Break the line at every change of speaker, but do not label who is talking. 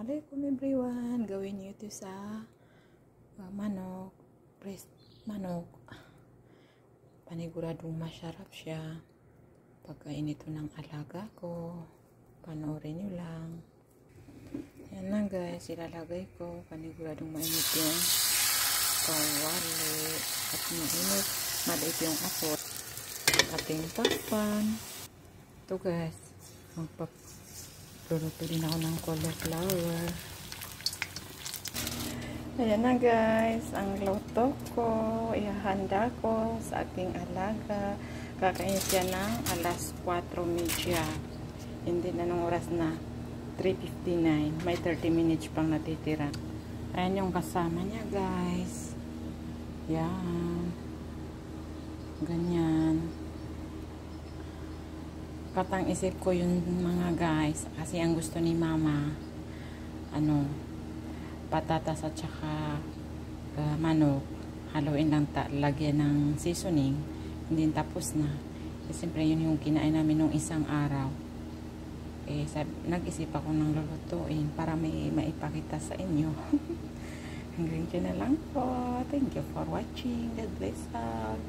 Assalamualaikum everyone. Gawin niyo ito sa manok, breast manok. Paniguradong masarap siya. Pagkain ito ng alaga ko. Panoorin niyo lang. Yan na guys, ilalagay ko. Paniguradong mainit yung kawali. At mainit, maliit yung apoy. Ating takpan. Ito guys, luluto din ako ng cauliflower. Ayan na guys, ang luto ko. Ihahanda ko sa aking alaga. Kakain siya ng alas 4:30. Hindi na nung oras na 3:59. May 30 minutes pang natitira. Ayan yung kasama niya guys. Yan. Ganyan. Katang isip ko yung mga guys kasi ang gusto ni mama patatas at saka manok haluin lang, lagyan ng seasoning, hindi tapos na siyempre yun yung kinain namin nung isang araw. Nag-isip ako ng lulutuin para may maipakita sa inyo. Hanggang dyan na lang po. Thank you for watching. God bless all.